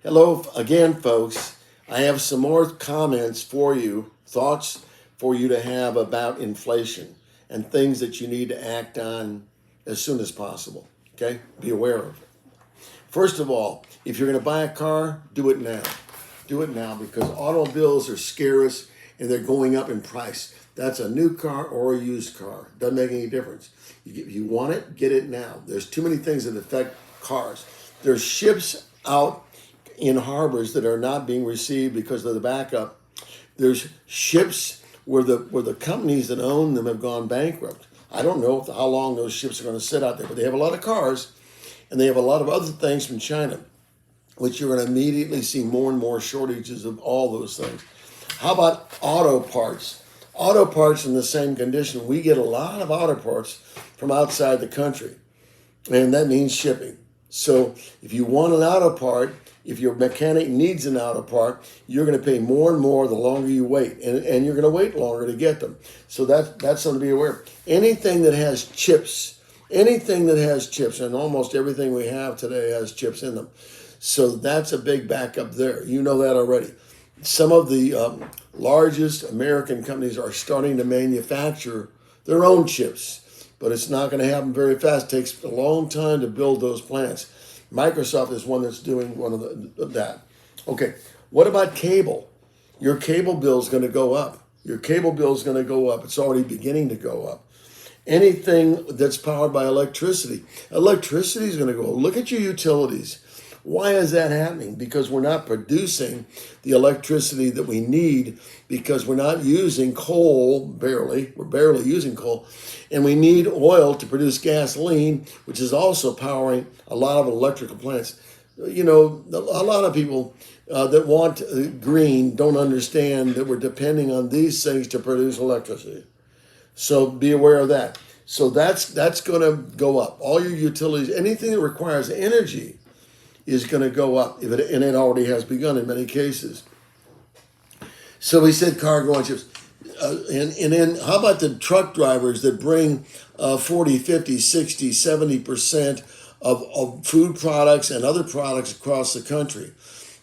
Hello again, folks. I have some more comments for you, thoughts for you to have about inflation and things that you need to act on as soon as possible. Okay? Be aware of it. First of all, if you're going to buy a car, do it now. Do it now because automobiles are scarce and they're going up in price. That's a new car or a used car. Doesn't make any difference. If you want it, get it now. There's too many things that affect cars. There's ships out in harbors that are not being received because of the backup. There's ships where the companies that own them have gone bankrupt. I don't know how long those ships are going to sit out there, but they have a lot of cars and they have a lot of other things from China, which you're going to immediately see more and more shortages of all those things. How about auto parts? Auto parts in the same condition. We get a lot of auto parts from outside the country, and that means shipping. So if you want an auto part, if your mechanic needs an auto part, you're going to pay more and more the longer you wait, and you're going to wait longer to get them. So that's something to be aware of. Anything that has chips, and almost everything we have today has chips in them. So that's a big backup there. You know that already. Some of the largest American companies are starting to manufacture their own chips, but it's not going to happen very fast. It takes a long time to build those plants. Microsoft is one that's doing that. Okay, what about cable? Your cable bill is going to go up. It's already beginning to go up. Anything that's powered by electricity is going to go up. Look at your utilities. Why is that happening? Because we're not producing the electricity that we need because we're not using coal, barely. We're barely using coal. And we need oil to produce gasoline, which is also powering a lot of electrical plants. You know, a lot of people that want green don't understand that we're depending on these things to produce electricity. So be aware of that. So that's going to go up. All your utilities, anything that requires energy, is going to go up, and it already has begun in many cases. So we said cargo on ships. And then how about the truck drivers that bring 40, 50, 60, 70% of food products and other products across the country?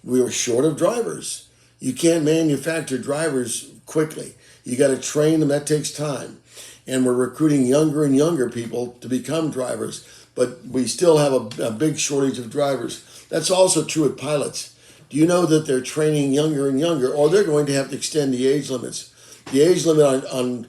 We are short of drivers. You can't manufacture drivers quickly. You got to train them. That takes time. And we're recruiting younger and younger people to become drivers, but we still have a big shortage of drivers. That's also true with pilots. Do you know that they're training younger and younger, or they're going to have to extend the age limits? The age limit on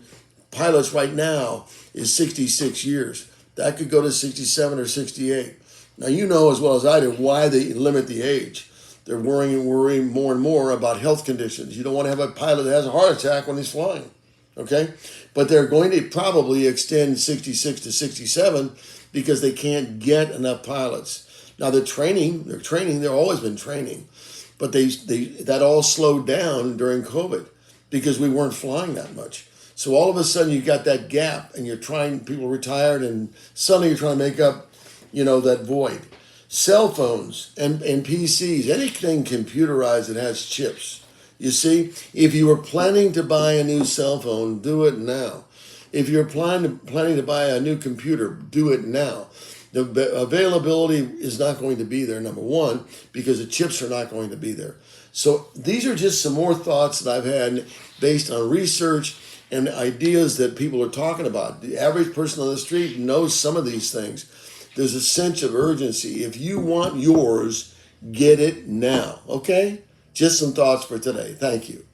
pilots right now is 66 years. That could go to 67 or 68. Now, you know as well as I do why they limit the age. They're worrying more and more about health conditions. You don't want to have a pilot that has a heart attack when he's flying, okay? But they're going to probably extend 66 to 67 because they can't get enough pilots. Now they've always been training, but that all slowed down during COVID because we weren't flying that much. So all of a sudden you got that gap and people retired and suddenly you're trying to make up, that void. Cell phones and PCs, anything computerized that has chips. You see, if you were planning to buy a new cell phone, do it now. If you're planning to buy a new computer, do it now. The availability is not going to be there, number one, because the chips are not going to be there. So these are just some more thoughts that I've had based on research and ideas that people are talking about. The average person on the street knows some of these things. There's a sense of urgency. If you want yours, get it now, okay? Just some thoughts for today. Thank you.